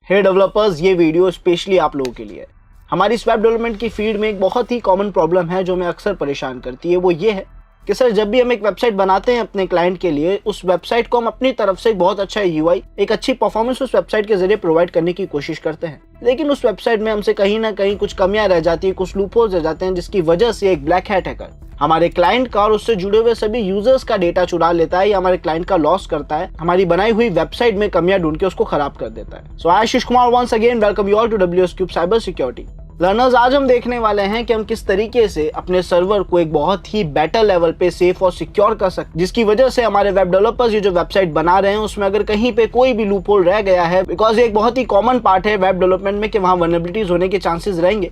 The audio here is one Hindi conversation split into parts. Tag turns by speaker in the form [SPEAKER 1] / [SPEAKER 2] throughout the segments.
[SPEAKER 1] हे डेवलपर्स, ये वीडियो स्पेशली आप लोगों के लिए है। हमारी इस वेब डेवलपमेंट की फील्ड में एक बहुत ही कॉमन प्रॉब्लम है जो हमें अक्सर परेशान करती है। वो ये है कि सर, जब भी हम एक वेबसाइट बनाते हैं अपने क्लाइंट के लिए, उस वेबसाइट को हम अपनी तरफ से बहुत अच्छा यूआई, एक अच्छी परफॉर्मेंस उस वेबसाइट के जरिए प्रोवाइड करने की कोशिश करते हैं, लेकिन उस वेबसाइट में हमसे कहीं ना कहीं कुछ कमियां रह जाती है, कुछ लूपहोल्स रह जाते हैं, जिसकी वजह से एक ब्लैक हैट हैकर हमारे क्लाइंट का और उससे जुड़े हुए सभी यूजर्स का डेटा चुरा लेता है या हमारे क्लाइंट का लॉस करता है, हमारी बनाई हुई वेबसाइट में कमियां ढूंढ के उसको खराब कर देता है। So Ashish Kumar once again welcome you all to WS Cube cyber security learners. आज हम देखने वाले हैं कि हम किस तरीके से अपने सर्वर को एक बहुत ही बेटर लेवल पे सेफ और सिक्योर कर सकते हैं, जिसकी वजह से हमारे वेब डेवलपर्स ये जो वेबसाइट बना रहे हैं उसमें अगर कहीं पे कोई भी लूपहोल रह गया है, बिकॉज ये एक बहुत ही कॉमन पार्ट है वेब डेवलपमेंट में कि वहां वल्नरेबिलिटीज होने के चांसेस रहेंगे,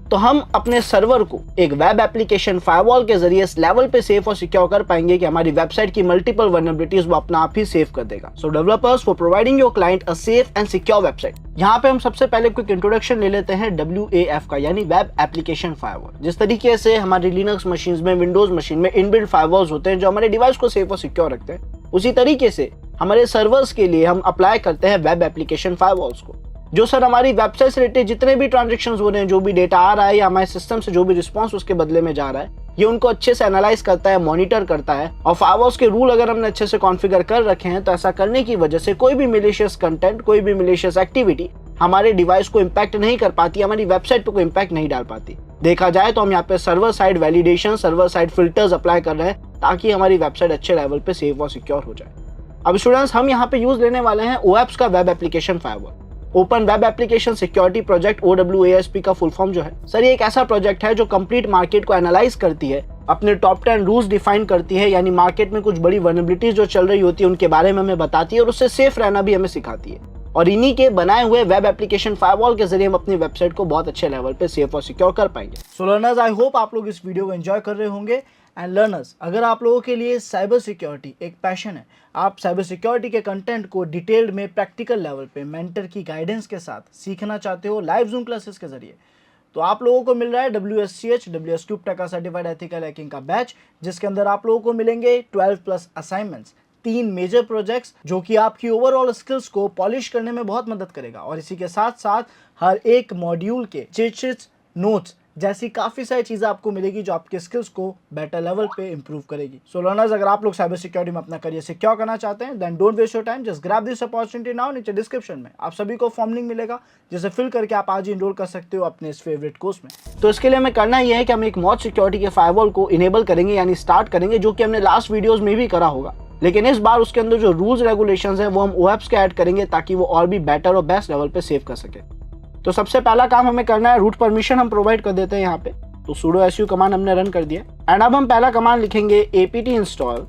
[SPEAKER 1] तो हम अपने सर्वर को एक वेब एप्लीकेशन फायरवॉल के जरिए इस लेवल पे सेफ और सिक्योर कर पाएंगे कि हमारी वेबसाइट की मल्टीपल वल्नरेबिलिटीज वो अपना आप ही सेव कर देगा। So developers for providing your client a safe and secure website. यहाँ पे हम सबसे पहले क्विक इंट्रोडक्शन ले लेते हैं WAF का, यानी वेब एप्लीकेशन फायरवॉल। जिस तरीके से हमारी लिनक्स मशीन्स में, विंडोज मशीन में इनबिल्ट फायरवॉल्स होते हैं जो हमारे डिवाइस को सेफ और सिक्योर रखते हैं, उसी तरीके से हमारे सर्वर्स के लिए हम अप्लाई करते हैं वेब एप्लीकेशन फायरवॉल्स को, जो सर हमारी वेबसाइट से रिलेटेड जितने भी ट्रांजैक्शंस हो रहे हैं, जो भी डेटा आ रहा है या हमारे सिस्टम से जो भी रिस्पांस उसके बदले में जा रहा है, ये उनको अच्छे से एनालाइज करता है, मॉनिटर करता है। और फायरवॉल्स के रूल अगर हमने अच्छे से कॉन्फ़िगर कर रखे हैं तो ऐसा करने की वजह से कोई भी मिलिशियस कंटेंट, कोई भी मिलिशियस एक्टिविटी हमारे डिवाइस को इम्पैक्ट नहीं कर पाती, हमारी वेबसाइट पे कोई इम्पैक्ट नहीं डाल पाती। देखा जाए तो हम यहाँ पे server side validation, server side filters apply कर रहे हैं ताकि हमारी वेबसाइट अच्छे लेवल पे सेफ और सिक्योर हो जाए। अब स्टूडेंट्स, हम यहाँ पे यूज लेने वाले हैं OAPS का web application firewall, open web application security project, OWASP का फुल फॉर्म जो है सर, ये एक ऐसा प्रोजेक्ट है जो कंप्लीट मार्केट को एनालाइज करती है, अपने टॉप 10 रूल्स डिफाइन करती है, यानी मार्केट में कुछ बड़ी वल्नरेबिलिटीज जो चल रही होती है उनके बारे में हमें बताती है और उससे सेफ रहना भी हमें सिखाती है। और इन्हीं के बनाए हुए वेब एप्लीकेशन फायरवॉल के जरिए हम अपनी वेबसाइट को बहुत अच्छे लेवल पे सेफ और सिक्योर कर पाएंगे। सो लर्नर्स, आई होप आप लोग इस वीडियो को एंजॉय कर रहे होंगे। एंड लर्नर्स, अगर आप लोगों के लिए साइबर सिक्योरिटी एक पैशन है, आप साइबर सिक्योरिटी के कंटेंट को डिटेल्ड में प्रैक्टिकल लेवल पे मेंटर की गाइडेंस के साथ सीखना चाहते हो लाइव जूम क्लासेस के जरिए, तो आप लोगों को मिल रहा है WSCH WS Cube टका सर्टिफाइड एथिकल हैकिंग का बैच, जिसके अंदर आप लोगों को मिलेंगे 12+ असाइनमेंट्स, 3 मेजर प्रोजेक्ट्स जो कि आपकी ओवरऑल स्किल्स को पॉलिश करने में बहुत मदद करेगा। और इसी के साथ साथ हर एक मॉड्यूल के चिट्स, नोट्स जैसी काफ़ी सारी चीज़ें आपको मिलेगी जो आपके स्किल्स को बेटर लेवल पे इंप्रूव करेगी। सो लर्नर्स, अगर आप लोग साइबर सिक्योरिटी में अपना करियर सिक्योर करना चाहते हैं, then don't waste your time, just grab this opportunity now. नीचे डिस्क्रिप्शन में आप सभी को फॉर्म लिंक मिलेगा, जिसे फिल करके आप आज ही इनरोल कर सकते हो अपने इस फेवरेट कोर्स में। तो इसके लिए हमें करना यह है कि हम एक मॉड सिक्योरिटी के फायरवॉल को इनेबल करेंगे, यानी स्टार्ट करेंगे, जो कि हमने लास्ट वीडियोज में भी करा होगा, लेकिन इस बार उसके अंदर जो रूल्स रेगुलेशंस हैं वो हम OAPS के ऐड करेंगे ताकि वो और भी बेटर और बेस्ट लेवल पे सेव कर सके। तो सबसे पहला काम हमें करना है, रूट परमिशन हम प्रोवाइड कर देते हैं यहाँ पे। तो sudo su कमांड हमने रन कर दिया एंड अब हम पहला कमांड लिखेंगे apt install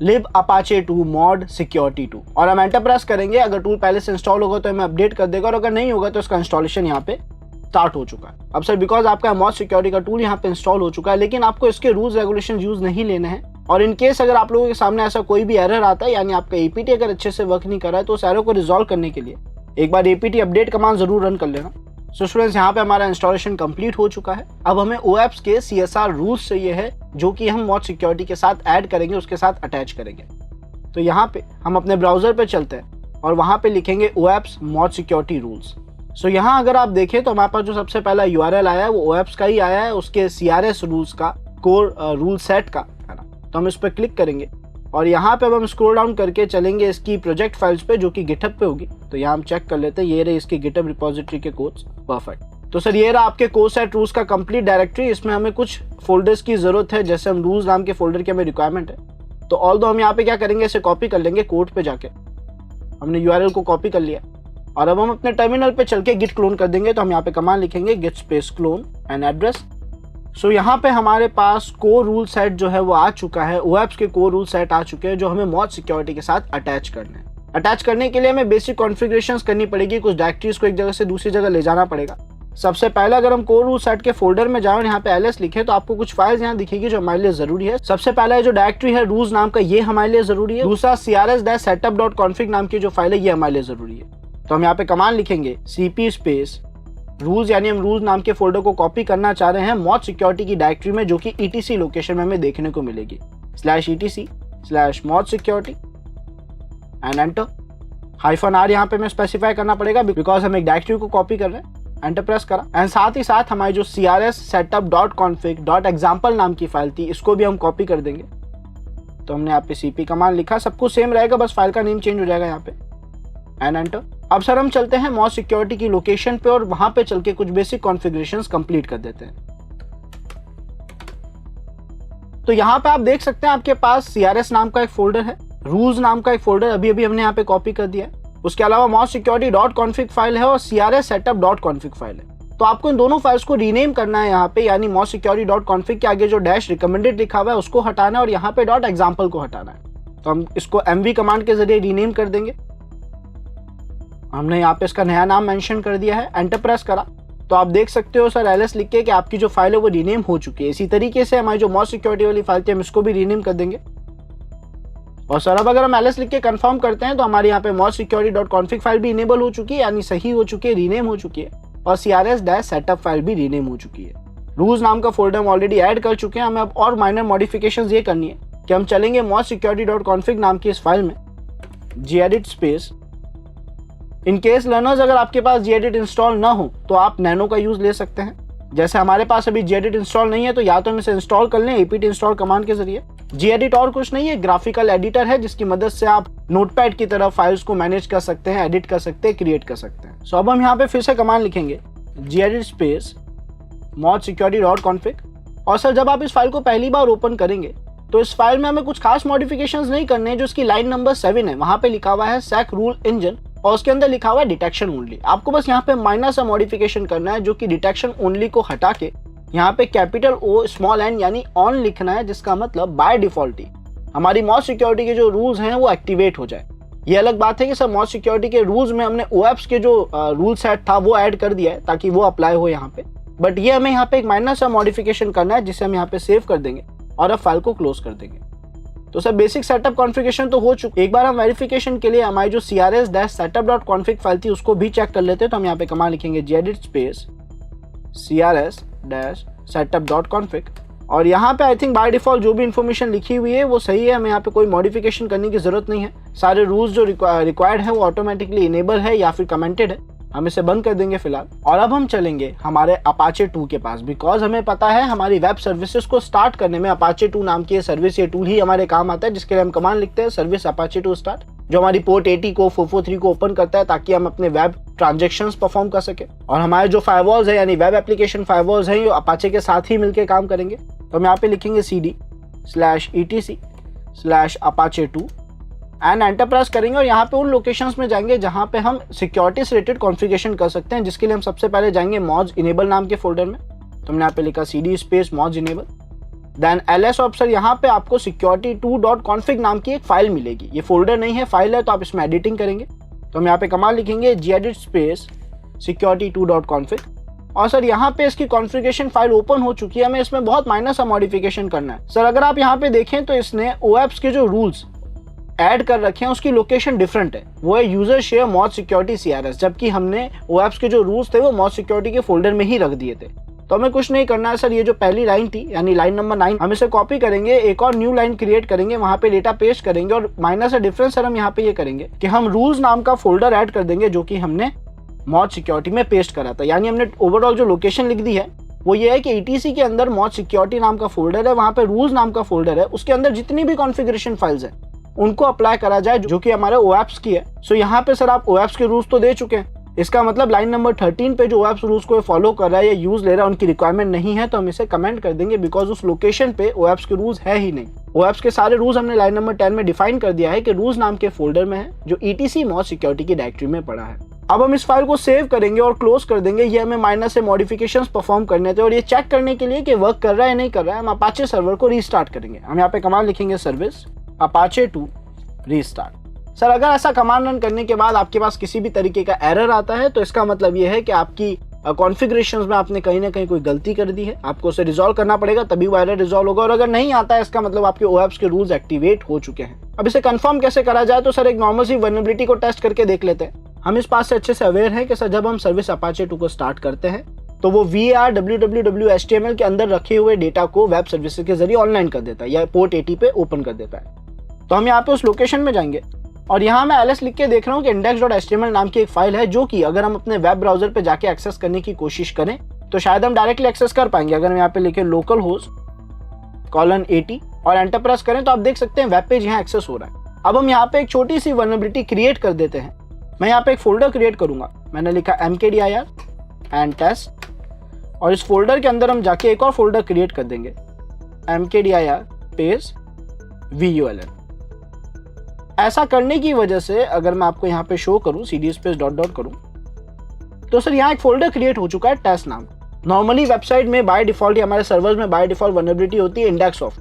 [SPEAKER 1] lib apache 2 mod security 2 और हम एंटर प्रेस करेंगे। अगर टूल पहले से इंस्टॉल होगा तो हमें अपडेट कर देगा और अगर नहीं होगा तो इसका इंस्टॉलेशन यहाँ पे स्टार्ट हो चुका है। अब सर, बिकॉज आपका मॉड सिक्योरिटी का टूल यहाँ पे इंस्टॉल हो चुका है, लेकिन आपको इसके रूल्स रेगुलेशन यूज नहीं लेने हैं। और इन केस अगर आप लोगों के सामने ऐसा कोई भी एरर आता है, यानी आपका APT अगर अच्छे से वर्क नहीं कर रहा है, तो उस एरर को रिजॉल्व करने के लिए एक बार APT अपडेट कमांड जरूर रन कर लेना। सो स्टूडेंट्स, यहाँ पे हमारा इंस्टॉलेशन कंप्लीट हो चुका है। अब हमें OAPS के CSR रूल्स चाहिए है, जो कि हम मॉड सिक्योरिटी के साथ ऐड करेंगे, उसके साथ अटैच करेंगे। तो यहाँ पे हम अपने ब्राउजर पे चलते हैं और वहाँ पे लिखेंगे OAPS मॉड सिक्योरिटी रूल्स। सो यहाँ अगर आप देखें तो हमारे पास जो सबसे पहला URL आया है वो OAPS का ही आया है, उसके CRS रूल्स का, कोर रूल सेट का, है ना। तो हम इस पर क्लिक करेंगे और यहाँ पे अब हम स्क्रॉल डाउन करके चलेंगे इसकी प्रोजेक्ट फाइल्स पे, जो कि गिटहब पे होगी। तो यहाँ हम चेक कर लेते हैं, ये रहे इसकी गिटहब रिपोजिटरी के कोड्स। परफेक्ट। तो सर, ये रहा आपके कोर्स सेट रूल्स का कंप्लीट डायरेक्टरी। इसमें हमें कुछ फोल्डर्स की जरूरत है, जैसे हम रूल्स नाम के फोल्डर की हमें रिक्वायरमेंट है। तो ऑल दो हम यहाँ पे क्या करेंगे, इसे कॉपी कर लेंगे। कोड पे जाके हमने URL को कॉपी कर लिया और अब हम अपने टर्मिनल पे चल के गिट क्लोन कर देंगे। तो हम यहाँ पे कमांड लिखेंगे git space clone and address. So यहाँ पे हमारे पास कोर रूल सेट जो है वो आ चुका है, OAPS के कोर रूल सेट आ चुके हैं जो हमें मॉड सिक्योरिटी के साथ अटैच करना है। अटैच करने के लिए हमें बेसिक कॉन्फ़िगरेशंस करनी पड़ेगी, कुछ डायरेक्टरीज को एक जगह से दूसरी जगह ले जाना पड़ेगा। सबसे पहले अगर हम कोर रूल सेट के फोल्डर में जाए और यहाँ पे LS लिखे तो आपको कुछ फाइल्स यहाँ दिखेगी जो हमारे लिए जरूरी है। सबसे पहला जो डायरेक्टरी है रूल्स नाम का, ये हमारे लिए जरूरी है। दूसरा CRS-setup.config नाम की जो फाइल है ये हमारे लिए जरूरी है। तो हम यहाँ पे कमांड लिखेंगे cp स्पेस रूल्स, यानी हम रूल्स नाम के फोल्डर को कॉपी करना चाह रहे हैं मॉड सिक्योरिटी की डायरेक्टरी में, जो कि etc लोकेशन में हमें देखने को मिलेगी, /etc/mod security and enter. -r यहाँ पे हमें स्पेसिफाई करना पड़ेगा बिकॉज हम एक डायरेक्टरी को कॉपी कर रहे हैं। एंटर प्रेस करा एंड साथ ही साथ हमारी जो crs setup.config.example नाम की फाइल थी इसको भी हम कॉपी कर देंगे। तो हमने यहाँ पे cp कमांड लिखा, सब कुछ सेम रहेगा, बस फाइल का नेम चेंज हो जाएगा यहाँ पे एंड एंटर। अब सर हम चलते हैं मॉज सिक्योरिटी की लोकेशन पे और वहां पे चल के कुछ बेसिक कॉन्फ़िगरेशंस कंप्लीट कर देते हैं। तो यहाँ पे आप देख सकते हैं आपके पास crs नाम का एक फोल्डर है, रूल्स नाम का एक फोल्डर अभी अभी हमने यहाँ पे कॉपी कर दिया है। उसके अलावा mozsecurity.config फाइल है और crs setup.config फाइल है। तो आपको इन दोनों फाइल्स को रीनेम करना है यहाँ पे, यानी mozsecurity.config के आगे जो डैश रिकमेंडेड लिखा हुआ है उसको हटाना है और यहाँ पे .example को हटाना है। तो हम इसको mv कमांड के जरिए रीनेम कर देंगे। हमने यहाँ पे इसका नया नाम मेंशन कर दिया है, एंटर प्रेस करा तो आप देख सकते हो सर ls लिख के कि आपकी जो फाइल है वो रीनेम हो चुकी है। इसी तरीके से हमारी जो मॉज सिक्योरिटी वाली फाइल थी हम इसको भी रीनेम कर देंगे। और सर अब अगर हम ls लिख के कंफर्म करते हैं तो हमारे यहाँ पे mozsecurity.config फाइल भी इनेबल हो चुकी है, यानी सही हो चुकी है, रीनेम हो चुकी है, और crs-setup फाइल भी रीनेम हो चुकी है। रूल्स नाम का फोल्डर हम ऑलरेडी ऐड कर चुके हैं। हमें अब और माइनर मॉडिफिकेशंस ये करनी है कि हम चलेंगे mozsecurity.config नाम की इस फाइल में gedit space. In case learners अगर आपके पास gedit इंस्टॉल ना हो तो आप नैनो का यूज ले सकते हैं। जैसे हमारे पास अभी gedit इंस्टॉल नहीं है तो या तो हम इसे इंस्टॉल कर लें apt इंस्टॉल कमांड के जरिए। gedit और कुछ नहीं है, ग्राफिकल एडिटर है जिसकी मदद से आप नोटपैड की तरह फाइल्स को मैनेज कर सकते हैं, एडिट कर सकते हैं, क्रिएट कर सकते हैं। सो अब हम यहाँ पे फिर से कमांड लिखेंगे gedit स्पेस mozsecurity.config। और सर जब आप इस फाइल को पहली बार ओपन करेंगे तो इस फाइल में हमें कुछ खास मॉडिफिकेशंस नहीं करने हैं। जो इसकी लाइन नंबर 7 है वहां पे लिखा हुआ है sec रूल इंजन और उसके अंदर लिखा हुआ है डिटेक्शन ओनली। आपको बस यहाँ पे माइनर सा मॉडिफिकेशन करना है जो कि डिटेक्शन ओनली को हटा के यहाँ पे कैपिटल O स्मॉल n यानी ऑन लिखना है, जिसका मतलब बाय डिफॉल्ट ही हमारी मॉज सिक्योरिटी के जो रूल्स हैं वो एक्टिवेट हो जाए। ये अलग बात है कि सर मॉज सिक्योरिटी के रूल्स में हमने OAuth के जो रूल सेट था वो ऐड कर दिया है ताकि वो अप्लाई हो यहाँ पे, बट ये हमें यहाँ पे एक माइनर सा मॉडिफिकेशन करना है जिसे हम यहाँ पे सेव कर देंगे और अब फाइल को क्लोज कर देंगे। तो सर बेसिक सेटअप कॉन्फ़िगरेशन तो हो चुकी है। एक बार हम वेरिफिकेशन के लिए हमारी जो crs-setup.config फाइल थी उसको भी चेक कर लेते हैं। तो हम यहाँ पे कमांड लिखेंगे gedit स्पेस crs-setup.config और यहाँ पे आई थिंक बाय डिफॉल्ट जो भी इन्फॉर्मेशन लिखी हुई है वो सही है, हमें यहाँ पे कोई मॉडिफिकेशन करने की जरूरत नहीं है। सारे रूल्स जो रिक्वायर्ड है वो ऑटोमेटिकली इनेबल है या फिर कमेंटेड है। हम इसे बंद कर देंगे फिलहाल। और अब हम चलेंगे हमारे Apache 2 के पास, बिकॉज हमें पता है हमारी वेब सर्विसेज को स्टार्ट करने में Apache 2 नाम की सर्विस ये टूल ही हमारे काम आता है, जिसके लिए हम कमांड लिखते हैं सर्विस Apache 2 स्टार्ट, जो हमारी पोर्ट 80 को 443 को ओपन करता है ताकि हम अपने वेब ट्रांजेक्शंस परफॉर्म कर सके। और हमारे जो फायरवॉल्स है यानी वेब एप्लीकेशन फायरवॉल्स हैं ये Apache के साथ ही मिलकर काम करेंगे। तो हम यहाँ पे लिखेंगे cd/etc/apache2 एंड एंटर प्रेस करेंगे और यहाँ पे उन लोकेशंस में जाएंगे जहाँ पे हम सिक्योरिटी से रिलेटेड कॉन्फ़िगरेशन कर सकते हैं, जिसके लिए हम सबसे पहले जाएंगे मॉज इनेबल नाम के फोल्डर में। तो हमने यहाँ पे लिखा cd space mods enable, then ls option. यहाँ पे आपको security2.config नाम की एक फाइल मिलेगी। ये फोल्डर नहीं है, फाइल है, तो आप इसमें एडिटिंग करेंगे। तो हम यहाँ पे कमांड लिखेंगे gedit स्पेस security2.config और सर यहाँ पे इसकी कॉन्फ़िगरेशन फाइल ओपन हो चुकी है। हमें इसमें बहुत माइनर सा मॉडिफिकेशन करना है। सर अगर आप यहाँ पे देखें तो इसने OAuth के जो रूल्स ऐड कर रखे हैं उसकी लोकेशन डिफरेंट है, वो है user share Moj security CRS, जबकि हमने OAuth के जो रूल्स थे वो मॉज सिक्योरिटी के फोल्डर में ही रख दिए थे। तो हमें कुछ नहीं करना है सर। ये जो पहली लाइन थी यानी लाइन नंबर 9 हम इसे कॉपी करेंगे, एक और न्यू लाइन क्रिएट करेंगे, वहां पे डेटा पेस्ट करेंगे और माइनर सा डिफरेंस सर हम यहाँ पे ये करेंगे कि हम रूल्स नाम का फोल्डर ऐड कर देंगे जो कि हमने मॉज सिक्योरिटी में पेस्ट करा था। यानी हमने ओवरऑल जो लोकेशन लिख दी है वो ये है कि ETC के अंदर मॉज सिक्योरिटी नाम का फोल्डर है, वहां पे रूल्स नाम का फोल्डर है, उसके अंदर जितनी भी कॉन्फ़िगरेशन फाइल्स है उनको अप्लाई करा जाए जो कि हमारे OAuth की है। सो यहाँ पे सर आप OAuth के रूल्स तो दे चुके हैं, इसका मतलब लाइन नंबर 13 पे जो OAuth रूल्स को फॉलो कर रहा है या यूज ले रहा है उनकी रिक्वायरमेंट नहीं है, तो हम इसे कमेंट कर देंगे बिकॉज उस लोकेशन पे OAuth के रूल्स है ही नहीं। OAuth के सारे रूल्स हमने लाइन नंबर 10 में डिफाइन कर दिया है कि रूल्स नाम के फोल्डर में है जो ETC मॉज सिक्योरिटी की डायरेक्टरी में पड़ा है। अब हम इस फाइल को सेव करेंगे और क्लोज कर देंगे। ये हमें माइनर से मॉडिफिकेशंस परफॉर्म करने थे और ये चेक करने के लिए कि वर्क कर रहा है नहीं कर रहा है हम Apache सर्वर को रीस्टार्ट करेंगे। हम यहाँ पे कमांड लिखेंगे सर्विस Apache2 रीस्टार्ट। सर अगर ऐसा कमांड रन करने के बाद आपके पास किसी भी तरीके का एरर आता है तो इसका मतलब ये है कि आपकी कॉन्फ़िगरेशंस में आपने कहीं ना कहीं कोई गलती कर दी है, आपको उसे रिजॉल्व करना पड़ेगा तभी वो एरर रिजॉल्व होगा। और अगर नहीं आता है इसका मतलब आपके OAuth के रूल्स एक्टिवेट हो चुके हैं। अब इसे कंफर्म कैसे करा जाए, तो सर एक नॉर्मल सी वल्नरेबिलिटी को टेस्ट करके देख लेते हैं। हम इस बात से अच्छे से अवेयर हैं कि सर जब हम सर्विस Apache 2 को स्टार्ट करते हैं तो वो var www HTML के अंदर रखे हुए डेटा को वेब सर्विसेज के जरिए ऑनलाइन कर देता है या पोर्ट 80 पे ओपन कर देता है। तो हम यहाँ पे उस लोकेशन में जाएंगे और यहाँ मैं ls लिख के देख रहा हूँ कि index.html नाम की एक फाइल है जो कि अगर हम अपने वेब ब्राउजर पे जाके एक्सेस करने की कोशिश करें तो शायद हम डायरेक्टली एक्सेस कर पाएंगे। अगर हम यहाँ पे लिखे localhost:80 और एंटर प्रेस करें तो आप देख सकते हैं वेब पेज यहाँ एक्सेस हो रहा है। अब हम यहाँ पे एक छोटी सी वल्नरेबिलिटी क्रिएट कर देते हैं। मैं यहाँ पे एक फोल्डर क्रिएट करूंगा, मैंने लिखा mkdir एंड टेस्ट, और इस फोल्डर के अंदर हम जाके एक और फोल्डर क्रिएट कर देंगे mkdir स्पेस vuln। ऐसा करने की वजह से अगर मैं आपको यहाँ पे शो करूँ cd स्पेस डॉट डॉट करूँ तो सर यहाँ एक फोल्डर क्रिएट हो चुका है टेस्ट नाम। नॉर्मली वेबसाइट में बाय डिफॉल्ट या हमारे सर्वर्स में बाय डिफॉल्ट वल्नरेबिलिटी होती है इंडेक्स ऑफ।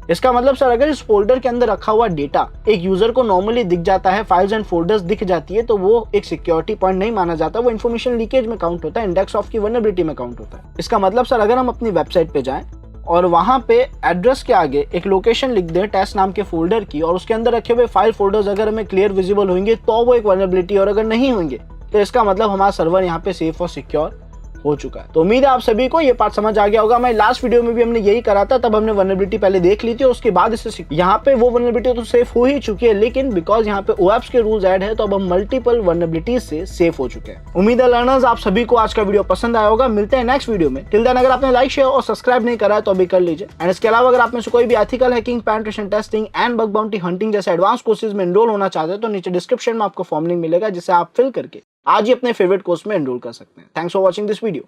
[SPEAKER 1] इसका मतलब सर अगर इस फोल्डर के अंदर रखा हुआ डेटा एक यूजर को नॉर्मली दिख जाता है, फाइल्स एंड फोल्डर्स दिख जाती है, तो वो एक सिक्योरिटी पॉइंट नहीं माना जाता, वो इन्फॉर्मेशन लीकेज में काउंट होता है, इंडेक्स ऑफ की वल्नरेबिलिटी में काउंट होता है। इसका मतलब सर अगर हम अपनी वेबसाइट पे जाएं और वहां पे एड्रेस के आगे एक लोकेशन लिख दें टेस्ट नाम के फोल्डर की और उसके अंदर रखे हुए फाइल फोल्डर्स अगर हमें क्लियर विजिबल होंगे तो वो एक वल्नरेबिलिटी, और अगर नहीं होंगे तो इसका मतलब हमारा सर्वर यहाँ पे सेफ और सिक्योर हो चुका है। तो उम्मीद है आप सभी को ये पार्ट समझ आ गया होगा। हमारे लास्ट वीडियो में भी हमने यही करा था, तब हमने वल्नरेबिलिटी पहले देख ली थी और उसके बाद इससे यहाँ पे वो वल्नरेबिलिटी तो सेफ हो ही चुकी है, लेकिन बिकॉज यहाँ पे OAuth के रूल्स ऐड है तो अब हम मल्टीपल वल्नरेबिलिटीज से सेफ हो चुके हैं। उम्मीद है लर्नर्स आप सभी को आज का वीडियो पसंद आया होगा। मिलते हैं नेक्स्ट वीडियो में। टिल देन अगर आपने लाइक शेयर और सब्सक्राइब नहीं करा है तो अभी कर लीजिए। एंड इसके अलावा अगर आप में से कोई भी ethical hacking, penetration testing and bug bounty hunting जैसे एडवांस कोर्सेज में एनरोल होना चाहते हैं तो नीचे डिस्क्रिप्शन में आपको फॉर्म लिंक मिलेगा जिसे आप फिल करके आज ही अपने फेवरेट कोर्स में एनरोल कर सकते हैं। Thanks for watching this video.